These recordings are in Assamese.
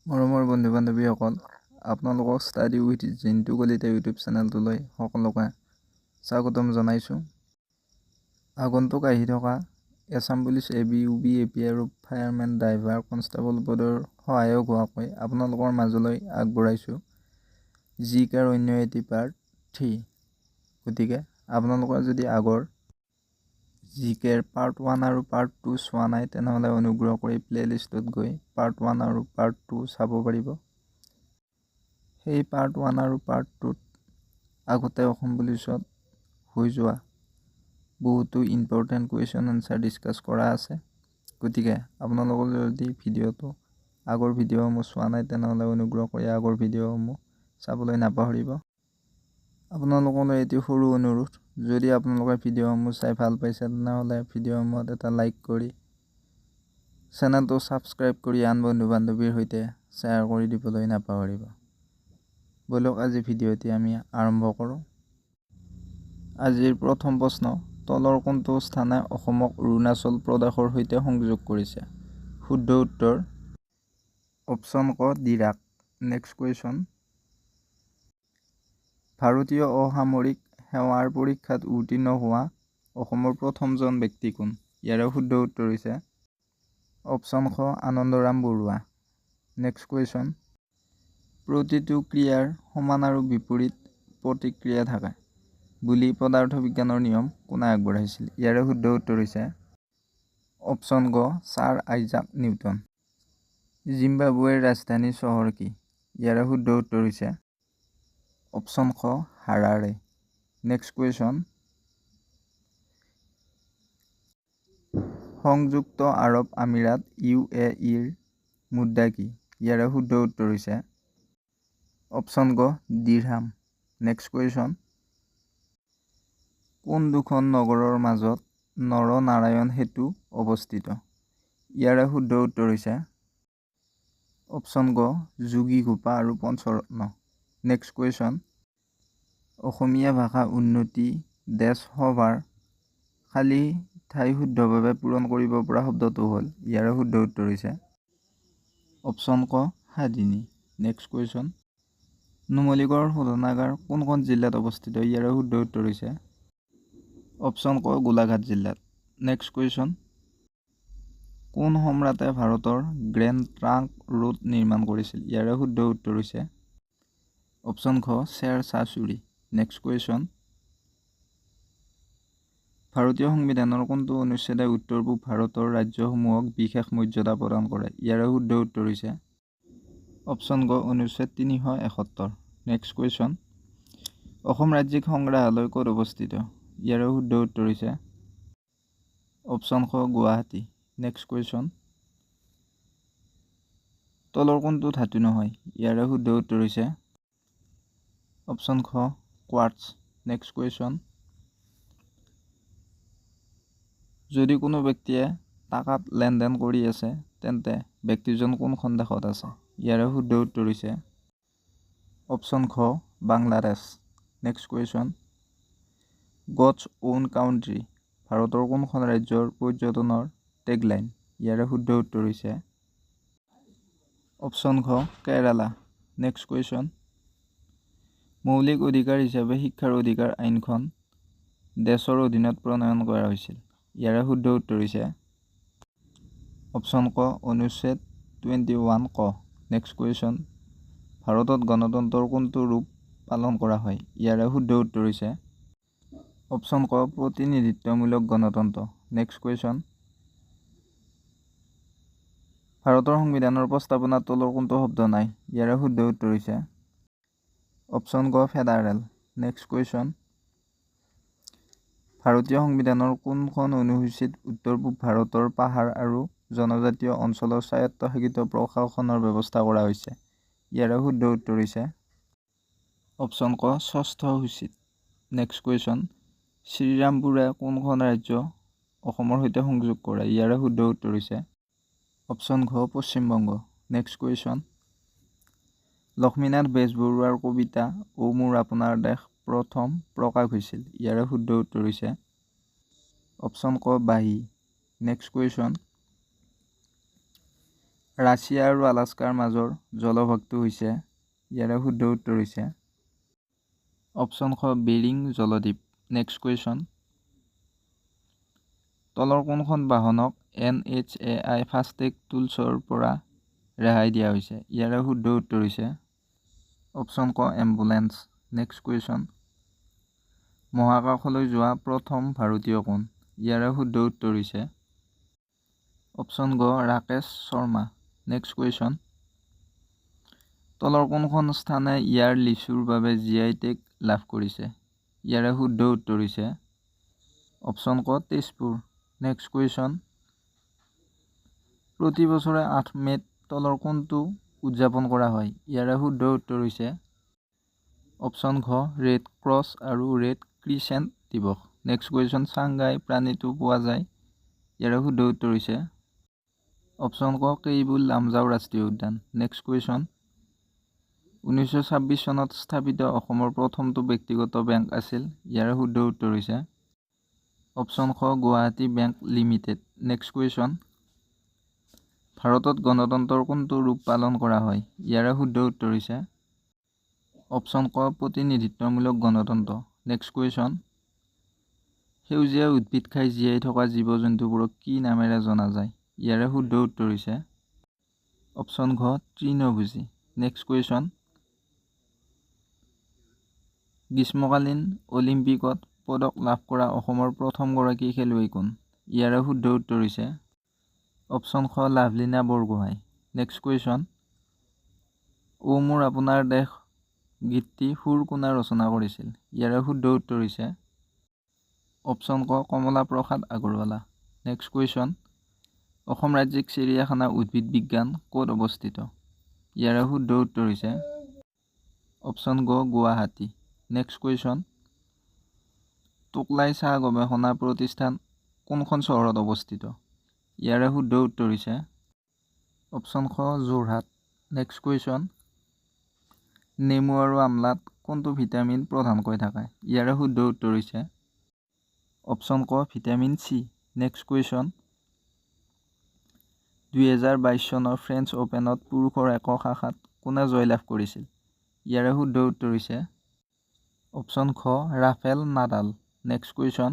মৰমৰ বন্ধু বান্ধৱীসকল, আপোনালোকক study with Jintu Kalita YouTube চেনেলটোলৈ সকলোকে স্বাগতম জনাইছোঁ। আগন্তুক আহি থকা Assam police AB, UB, AP আৰু ফায়াৰমেন ড্ৰাইভাৰ কনষ্টেবল পদৰ সহায়ক হোৱাকৈ আপোনালোকৰ মাজলৈ আগবঢ়াইছোঁ জিকেৰ অন্য এটি পাৰ্ট 3। গতিকে আপোনালোকৰ যদি আগৰ জিকেৰ পাৰ্ট 1 আৰু পাৰ্ট 2 চোৱা নাই তেনেহ'লে অনুগ্ৰহ কৰি প্লেলিষ্টত গৈ পাৰ্ট 1 আৰু পাৰ্ট 2 চাব পাৰিব। সেই পাৰ্ট 1 আৰু পাৰ্ট 2ত আগতে অসম পুলিচত হৈ যোৱা বহুতো ইম্পৰ্টেণ্ট কুৱেশ্যন এনচাৰ ডিছকাছ কৰা আছে। গতিকে আপোনালোকৰ যদি আগৰ ভিডিঅ'সমূহ চোৱা নাই তেনেহ'লে অনুগ্ৰহ কৰি আগৰ ভিডিঅ'সমূহ চাবলৈ নাপাহৰিব। আপোনালোকলৈ এটি সৰু অনুৰোধ, যদি আপোনালোকে ভিডিঅ'সমূহ চাই ভাল পাইছে তেনেহ'লে ভিডিঅ'সমূহত এটা লাইক কৰি চেনেলটো ছাবস্ক্ৰাইব কৰি আন বন্ধু বান্ধৱীৰ সৈতে শ্বেয়াৰ কৰি দিবলৈ নাপাহৰিব। বলক আজি ভিডিঅ'টি আমি আৰম্ভ কৰোঁ। আজিৰ প্ৰথম প্ৰশ্ন, তলৰ কোনটো স্থানে অসমক অৰুণাচল প্ৰদেশৰ সৈতে সংযোগ কৰিছে? শুদ্ধ উত্তৰ অপশ্যন ক ডিৰাক। নেক্সট কুৱেশ্যন, ভাৰতীয় অসামৰিক সেৱাৰ পৰীক্ষাত উত্তীৰ্ণ হোৱা অসমৰ প্ৰথমজন ব্যক্তি কোন? ইয়াৰে শুদ্ধ উত্তৰ হৈছে অপশ্যন খ আনন্দৰাম বৰুৱা। নেক্সট কুৱেশ্যন, প্ৰতিটো ক্ৰিয়াৰ সমান আৰু বিপৰীত প্ৰতিক্ৰিয়া থাকে বুলি পদাৰ্থ বিজ্ঞানৰ নিয়ম কোনে আগবঢ়াইছিল? ইয়াৰে শুদ্ধ উত্তৰ হৈছে অপশ্যন গ ছাৰ আইজাক নিউটন। জিম্বাবুৱেৰ ৰাজধানী চহৰ কি? ইয়াৰে শুদ্ধ উত্তৰ হৈছে অপশ্যন খ হাৰাৰে। নেক্সট কুৱেশ্যন, সংযুক্ত আৰব আমিৰাত UAEৰ মুদ্ৰা কি? ইয়াৰে শুদ্ধ উত্তৰ হৈছে অপশ্যন গ দিৰহাম। নেক্সট কুৱেশ্যন, কোন দুখন নগৰৰ মাজত নৰনাৰায়ণ সেতু অৱস্থিত? ইয়াৰে শুদ্ধ উত্তৰ হৈছে অপশ্যন গ যোগীঘোপা আৰু পঞ্চৰত্ন। নেক্সট কুৱেশ্যন, অসমীয়া ভাষা উন্নতি ডেছ সভাৰ খালী ঠাই শুদ্ধভাৱে পূৰণ কৰিব পৰা শব্দটো হ'ল? ইয়াৰে শুদ্ধ উত্তৰ হৈছে অপশ্যন ক সাদিনী। নেক্সট কুৱেশ্যন, নুমলীগড় শোধনাগাৰ কোনখন জিলাত অৱস্থিত? ইয়াৰে শুদ্ধ উত্তৰ হৈছে অপশ্যন ক গোলাঘাট জিলাত। নেক্সট কুৱেশ্যন, কোন সম্ৰাটে ভাৰতৰ গ্ৰেণ্ড ট্ৰাংক ৰোড নিৰ্মাণ কৰিছিল? ইয়াৰে শুদ্ধ উত্তৰ হৈছে অপশ্যন খ শ্বেৰ শ্বাহ ছুৰী। নেক্সট কুৱেশ্যন, ভাৰতীয় সংবিধানৰ কোনটো অনুচ্ছেদে উত্তৰ পূব ভাৰতৰ ৰাজ্যসমূহক বিশেষ মৰ্যাদা প্ৰদান কৰে? ইয়াৰে শুদ্ধ উত্তৰ হৈছে অপশ্যন গ অনুচ্ছেদ 371। নেক্সট কুৱেশ্যন, অসম ৰাজ্যিক সংগ্ৰহালয় ক'ত অৱস্থিত? ইয়াৰে শুদ্ধ উত্তৰ হৈছে অপশ্যন খ গুৱাহাটী। নেক্সট কুৱেশ্যন, তলৰ কোনটো ধাতু নহয়? ইয়াৰে শুদ্ধ উত্তৰ হৈছে অপশ্যন খ কোৱাৰ্টছ। নেক্সট কুৱেশ্যন, যদি কোনো ব্যক্তিয়ে টাকাত লেনদেন কৰি আছে তেন্তে ব্যক্তিজন কোনখন দেশত আছে? ইয়াৰে শুদ্ধ উত্তৰ হৈছে অপশ্যন খ Bangladesh. Next question, God's own country ভাৰতৰ কোনখন ৰাজ্যৰ পৰ্যটনৰ টেগলাইন? ইয়াৰে শুদ্ধ উত্তৰ হৈছে অপশ্যন খ কেৰালা। নেক্সট কুৱেশ্যন, মৌলিক অধিকাৰ হিচাপে শিক্ষাৰ অধিকাৰ আইনখন দেশৰ অধীনত প্ৰণয়ন কৰা হৈছিল? ইয়াৰে শুদ্ধ উত্তৰ হৈছে অপশ্যন ক অনুচ্ছেদ 21 ক। নেক্সট কুৱেশ্যন, ভাৰতত গণতন্ত্ৰৰ কোনটো ৰূপ পালন কৰা হয়? ইয়াৰে শুদ্ধ উত্তৰ হৈছে অপশ্যন ক প্ৰতিনিধিত্বমূলক গণতন্ত্ৰ। নেক্সট কুৱেশ্যন, ভাৰতৰ সংবিধানৰ প্ৰস্তাৱনাত তলৰ কোনটো শব্দ নাই? ইয়াৰে শুদ্ধ উত্তৰ হৈছে অপশ্যন গ ফেডাৰেল। নেক্সট কুৱেশ্যন, ভাৰতীয় সংবিধানৰ কোনখন অনুসূচীত উত্তৰ পূব ভাৰতৰ পাহাৰ আৰু জনজাতীয় অঞ্চলৰ স্বায়ত্তশাসিত প্ৰশাসনৰ ব্যৱস্থা কৰা হৈছে? ইয়াৰে শুদ্ধ উত্তৰ হৈছে অপশ্যন ক ষষ্ঠ সূচীত। নেক্সট কুৱেশ্যন, শ্ৰীৰামপুৰে কোনখন ৰাজ্য অসমৰ সৈতে সংযোগ কৰে? ইয়াৰে শুদ্ধ উত্তৰ হৈছে অপশ্যন ঘ পশ্চিমবংগ। নেক্সট কুৱেশ্যন, লক্ষ্মীনাথ বেজবৰুৱাৰ কবিতা ও মোৰ আপোনাৰ দেশ প্ৰথম প্ৰকাশ হৈছিল? ইয়াৰে শুদ্ধ উত্তৰ হৈছে অপশ্যন ক বাহী। নেক্সট কুৱেশ্যন, ৰাছিয়া আৰু আলাস্কাৰ মাজৰ জলভাগটো হৈছে, ইয়াৰে শুদ্ধ উত্তৰ হৈছে অপশ্যন খ বেৰিং জলদ্বীপ। নেক্সট কুৱেশ্যন, তলৰ কোনখন বাহনক NHAI ফাষ্টেগ টুলছৰ পৰা ৰেহাই দিয়া হৈছে? ইয়াৰে শুদ্ধ উত্তৰ হৈছে অপশ্যন ক এম্বুলেন্স। নেক্সট কুৱেশ্যন, মহাকাশলৈ যোৱা প্ৰথম ভাৰতীয় কোন? ইয়াৰে শুদ্ধ উত্তৰ হৈছে অপশ্যন গ ৰাকেশ শৰ্মা। নেক্সট কুৱেশ্যন, তলৰ কোনখন স্থানে ইয়াৰ লিচুৰ বাবে GI টেগ লাভ কৰিছে? ইয়াৰে শুদ্ধ উত্তৰ হৈছে অপশ্যন ক তেজপুৰ। নেক্সট কুৱেশ্যন, প্ৰতি বছৰে 8 মে'ত তলৰ কোনটো উদযাপন কৰা হয়? ইয়াৰে শুদ্ধ উত্তৰ হৈছে অপশ্যন ঘ ৰেড ক্ৰছ আৰু ৰেড ক্ৰিচেণ্ট দিৱস। নেক্সট কুৱেশ্যন, চাংগাই প্ৰাণীটো পোৱা যায়? ইয়াৰে শুদ্ধ উত্তৰ হৈছে অপশ্যন ক কেইবুল লামজাও ৰাষ্ট্ৰীয় উদ্যান। নেক্সট কুৱেশ্যন, 1926 চনত স্থাপিত অসমৰ প্ৰথমটো ব্যক্তিগত বেংক আছিল? ইয়াৰে শুদ্ধ উত্তৰ হৈছে অপশ্যন খ Guwahati bank limited. Next question, ভাৰতত গণতন্ত্ৰৰ কোনটো ৰূপ পালন কৰা হয়? ইয়াৰে শুদ্ধ উত্তৰ হৈছে অপশ্যন ক প্ৰতিনিধিত্বমূলক গণতন্ত্ৰ। নেক্সট কুৱেশ্যন, সেউজীয়া উদ্ভিদ খাই জীয়াই থকা জীৱ জন্তুবোৰক কি নামেৰে জনা যায়? ইয়াৰে শুদ্ধ উত্তৰ হৈছে অপশ্যন ঘ তৃণভোজী। নেক্সট কুৱেশ্যন, গ্ৰীষ্মকালীন অলিম্পিকত পদক লাভ কৰা অসমৰ প্ৰথমগৰাকী খেলুৱৈ কোন? ইয়াৰে শুদ্ধ উত্তৰ হৈছে অপশ্যন খ লাভলীনা বৰগোহাঁই। নেক্সট কুৱেশ্যন, ও মোৰ আপোনাৰ দেশ গীতটি সুৰ কোনে ৰচনা কৰিছিল? ইয়াৰে শুদ্ধ উত্তৰ হৈছে অপশ্যন ক কমলা প্ৰসাদ আগৰৱালা। নেক্সট কুৱেশ্যন, অসম ৰাজ্যিক চিৰিয়াখানা উদ্ভিদ বিজ্ঞান ক'ত অৱস্থিত? ইয়াৰে শুদ্ধ উত্তৰ হৈছে অপশ্যন গ গুৱাহাটী। নেক্সট কুৱেশ্যন, টোকলাই চাহ গৱেষণা প্ৰতিষ্ঠান কোনখন চহৰত অৱস্থিত? ইয়াৰে শুদ্ধ উত্তৰ হৈছে অপশ্যন খ যোৰহাট। নেক্সট কুৱেশ্যন, নেমু আৰু আমলাত কোনটো ভিটামিন প্ৰধানকৈ থাকে? ইয়াৰে শুদ্ধ উত্তৰ হৈছে অপশ্যন ক ভিটামিন চি। নেক্সট কুৱেশ্যন, 2022 চনৰ ফ্ৰেঞ্চ অপেনত পুৰুষৰ একক শাখাত কোনে জয়লাভ কৰিছিল? ইয়াৰে শুদ্ধ উত্তৰ হৈছে অপশ্যন খ ৰাফেল নাডাল। নেক্সট কুৱেশ্যন,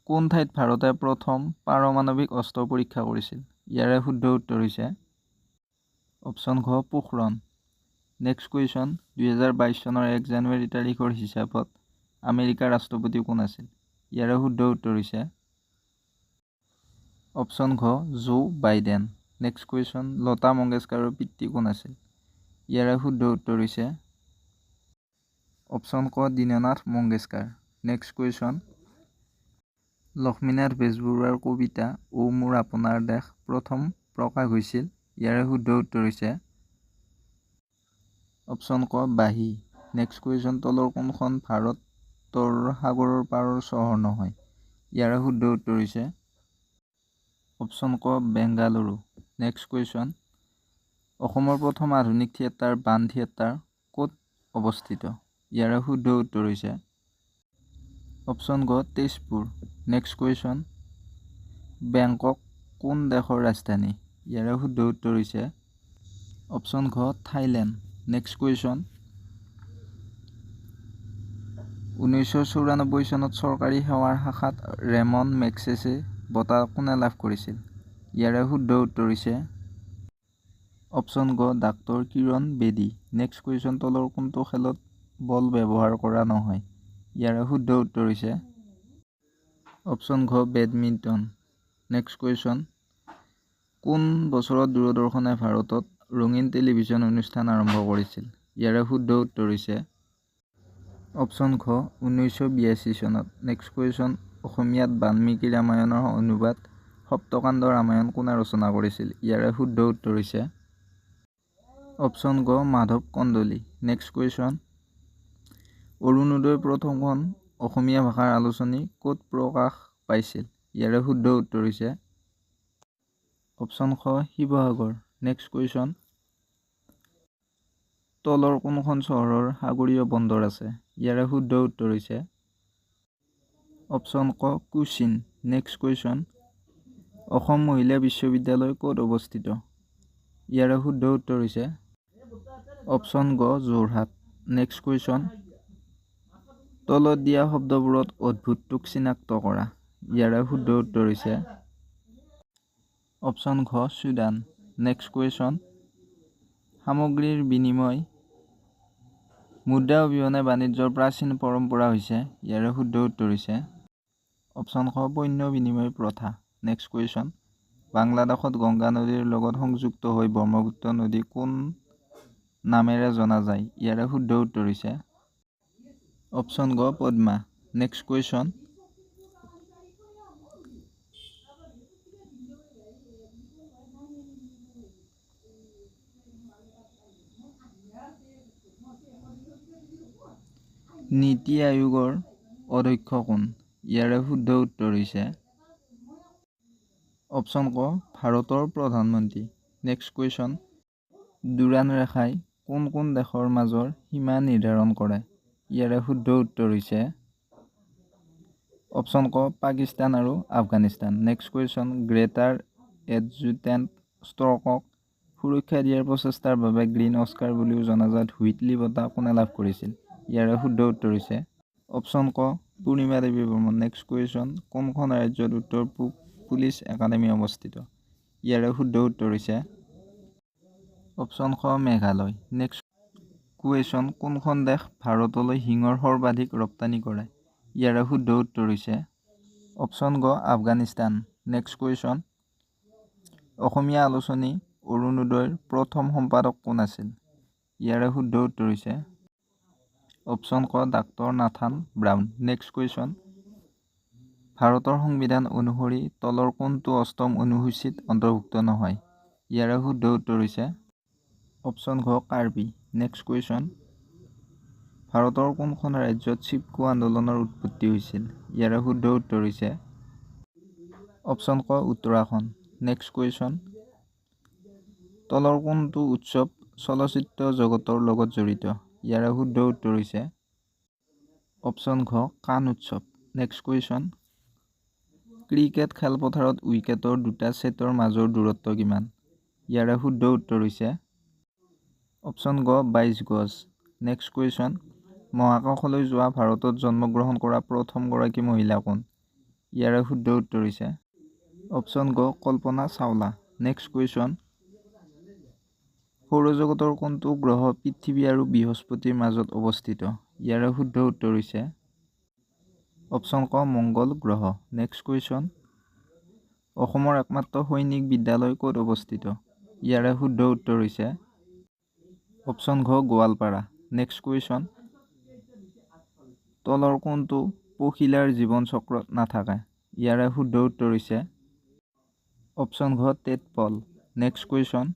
কোন ঠাইত ভাৰতে প্ৰথম পাৰমাণৱিক অস্ত্ৰ পৰীক্ষা কৰিছিল? ইয়াৰে শুদ্ধ উত্তৰ হৈছে অপশ্যন ঘ পোখৰণ। নেক্সট কুৱেশ্যন, 2022 চনৰ 1 জানুৱাৰী তাৰিখৰ হিচাপত আমেৰিকাৰ ৰাষ্ট্ৰপতি কোন আছিল? ইয়াৰে শুদ্ধ উত্তৰ হৈছে অপশ্যন ঘ জো বাইডেন। নেক্সট কুৱেশ্যন, লতা মংগেশকাৰৰ পিতৃ কোন আছিল? ইয়াৰে শুদ্ধ উত্তৰ হৈছে অপশ্যন ক দীননাথ মংগেশকাৰ। নেক্সট কুৱেশ্যন, লক্ষ্মীনাথ বেজবৰুৱাৰ কবিতা ও মোৰ আপোনাৰ দেশ প্ৰথম প্ৰকাশ হৈছিল? ইয়াৰে শুদ্ধ উত্তৰ হৈছে অপশ্যন ক বাঁহী। নেক্সট কুৱেশ্যন, তলৰ কোনখন ভাৰতৰ সাগৰৰ পাৰৰ চহৰ নহয়? ইয়াৰে শুদ্ধ উত্তৰ হৈছে অপশ্যন ক বেংগালুৰু। নেক্সট কুৱেশ্যন, অসমৰ প্ৰথম আধুনিক থিয়েটাৰ বাণ থিয়েটাৰ ক'ত অৱস্থিত? ইয়াৰে শুদ্ধ উত্তৰ হৈছে অপশ্যন গ তেজপুৰ। নেক্সট কুৱেশ্যন, বেংকক কোন দেশৰ ৰাজধানী? ইয়াৰে শুদ্ধ উত্তৰ হৈছে অপশ্যন ঘ থাইলেণ্ড। নেক্সট কুৱেশ্যন, 1994 চনত চৰকাৰী সেৱাৰ শাখাত ৰেমন মেগছেছে বঁটা কোনে লাভ কৰিছিল? ইয়াৰে শুদ্ধ উত্তৰ হৈছে অপশ্যন গ ডাক্তৰ কিৰণ বেদী। নেক্সট কুৱেশ্যন, তলৰ কোনটো খেলত বল ব্যৱহাৰ কৰা নহয়? ইয়াৰে শুদ্ধ উত্তৰ হৈছে অপশ্যন ঘ বেডমিণ্টন। নেক্সট কুৱেশ্যন, কোন বছৰত দূৰদৰ্শনে ভাৰতত ৰঙীন টেলিভিছন অনুষ্ঠান আৰম্ভ কৰিছিল? ইয়াৰে শুদ্ধ উত্তৰ হৈছে অপশ্যন ঘ 1982 চনত। নেক্সট কুৱেশ্যন, অসমীয়াত বাল্মীকি ৰামায়ণৰ অনুবাদ সপ্তকাণ্ড ৰামায়ণ কোনে ৰচনা কৰিছিল? ইয়াৰে শুদ্ধ উত্তৰ হৈছে অপশ্যন গ মাধৱ কন্দলী। নেক্সট কুৱেশ্যন, অৰুণোদয় প্ৰথমখন অসমীয়া ভাষাৰ আলোচনী ক'ত প্ৰকাশ পাইছিল? ইয়াৰে শুদ্ধ উত্তৰ হৈছে অপশ্যন খ শিৱসাগৰ। নেক্সট কুৱেশ্যন, তলৰ কোনখন চহৰৰ সাগৰীয় বন্দৰ আছে? ইয়াৰে শুদ্ধ উত্তৰ হৈছে অপশ্যন ক কোচিন। নেক্সট কুৱেশ্যন, অসম মহিলা বিশ্ববিদ্যালয় ক'ত অৱস্থিত? ইয়াৰে শুদ্ধ উত্তৰ হৈছে অপশ্যন গ যোৰহাট। নেক্সট কুৱেশ্যন, তলত দিয়া শব্দবোৰত অদ্ভুতটোক চিনাক্ত কৰা। ইয়াৰে শুদ্ধ উত্তৰ হৈছে অপশ্যন ঘ চুদান। নেক্সট কুৱেশ্যন, সামগ্ৰীৰ বিনিময় মুদ্ৰা অবিহনে বাণিজ্যৰ প্ৰাচীন পৰম্পৰা হৈছে। ইয়াৰে শুদ্ধ উত্তৰ হৈছে অপশ্যন খ পণ্য বিনিময় প্ৰথা। নেক্সট কুৱেশ্যন, বাংলাদেশত গংগা নদীৰ লগত সংযুক্ত হৈ ব্ৰহ্মপুত্ৰ নদী কোন নামেৰে জনা যায়? ইয়াৰে শুদ্ধ উত্তৰ হৈছে অপশ্যন গ পদ্মা। নেক্সট কুৱেশ্যন, নীতি আয়োগৰ অধ্যক্ষ কোন? ইয়াৰে শুদ্ধ উত্তৰ হৈছে অপশ্যন ক ভাৰতৰ প্ৰধানমন্ত্ৰী। নেক্সট কুৱেশ্যন, ডুৰাণ্ড ৰেখাই কোন কোন দেশৰ মাজৰ সীমা নিৰ্ধাৰণ কৰে? ইয়াৰে শুদ্ধ উত্তৰ হৈছে অপশ্যন ক পাকিস্তান আৰু Afghanistan. Next question, greater adjutant ষ্ট্ৰকক সুৰক্ষা দিয়াৰ প্ৰচেষ্টাৰ বাবে গ্ৰীণ অস্কাৰ বুলিও জনাজাত হুইটলি বঁটা কোনে লাভ কৰিছিল? ইয়াৰে শুদ্ধ উত্তৰ হৈছে অপশ্যন ক পূৰ্ণিমা দেৱী বৰ্মন। নেক্সট কুৱেশ্যন, কোনখন ৰাজ্যত উত্তৰ পূব পুলিচ একাডেমী অৱস্থিত? ইয়াৰে শুদ্ধ উত্তৰ হৈছে অপশ্যন খ মেঘালয়। নেক্সট কুৱেশ্যন, কোনখন দেশ ভাৰতলৈ শিঙৰ সৰ্বাধিক ৰপ্তানি কৰে? ইয়াৰে শুদ্ধ উত্তৰ হৈছে অপশ্যন গ আফগানিস্তান। নেক্সট কুৱেশ্যন, অসমীয়া আলোচনী অৰুণোদয়ৰ প্ৰথম সম্পাদক কোন আছিল? ইয়াৰে শুদ্ধ উত্তৰ হৈছে অপশ্যন ক doctor Nathan brown. Next question, ভাৰতৰ সংবিধান অনুসৰি তলৰ কোনটো অষ্টম অনুসূচীত অন্তৰ্ভুক্ত নহয়? ইয়াৰে শুদ্ধ উত্তৰ হৈছে অপশ্যন ঘ কাৰ্বি। নেক্সট কুৱেশ্যন, ভাৰতৰ কোনখন ৰাজ্যত চিপকো আন্দোলনৰ উৎপত্তি হৈছিল? ইয়াৰে শুদ্ধ উত্তৰ হৈছে অপশ্যন ক উত্তৰাখণ্ড। নেক্সট কুৱেশ্যন, তলৰ কোনটো উৎসৱ চলচ্চিত্ৰ জগতৰ লগত জড়িত? ইয়াৰে শুদ্ধ উত্তৰ হৈছে অপশ্যন ঘ কান উৎসৱ। নেক্সট কুৱেশ্যন, ক্ৰিকেট খেলপথাৰত উইকেটৰ দুটা ছেটৰ মাজৰ দূৰত্ব কিমান? ইয়াৰে শুদ্ধ উত্তৰ হৈছে অপশ্যন গ 22 গজ। নেক্সট কুৱেশ্যন, মহাকাশলৈ যোৱা ভাৰতত জন্মগ্ৰহণ কৰা প্ৰথমগৰাকী মহিলা কোন? ইয়াৰে শুদ্ধ উত্তৰ হৈছে অপশ্যন গ কল্পনা চাওলা। নেক্সট কুৱেশ্যন, সৌৰজগতৰ কোনটো গ্ৰহ পৃথিৱী আৰু বৃহস্পতিৰ মাজত অৱস্থিত? ইয়াৰে শুদ্ধ উত্তৰ হৈছে অপশ্যন ক মংগল গ্ৰহ। নেক্সট কুৱেশ্যন, অসমৰ একমাত্ৰ সৈনিক বিদ্যালয় ক'ত অৱস্থিত? ইয়াৰে শুদ্ধ উত্তৰ হৈছে অপশ্যন ঘ গোৱালপাৰা। নেক্সট কুৱেশ্যন, তলৰ কোনটো পখিলাৰ জীৱন চক্ৰত নাথাকে? ইয়াৰে শুদ্ধ উত্তৰ হৈছে অপশ্যন ঘ টেডপল। নেক্সট কুৱেশ্যন,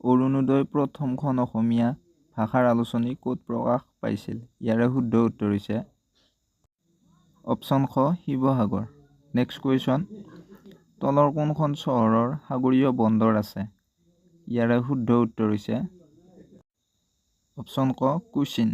অৰুণোদয় প্ৰথমখন অসমীয়া ভাষাৰ আলোচনী ক'ত প্ৰকাশ পাইছিল? ইয়াৰে শুদ্ধ উত্তৰ হৈছে অপশ্যন খ শিৱসাগৰ। নেক্সট কুৱেশ্যন, তলৰ কোনখন চহৰৰ সাগৰীয় বন্দৰ আছে? ইয়াৰে শুদ্ধ উত্তৰ হৈছে অপশ্যন ক কোচিন।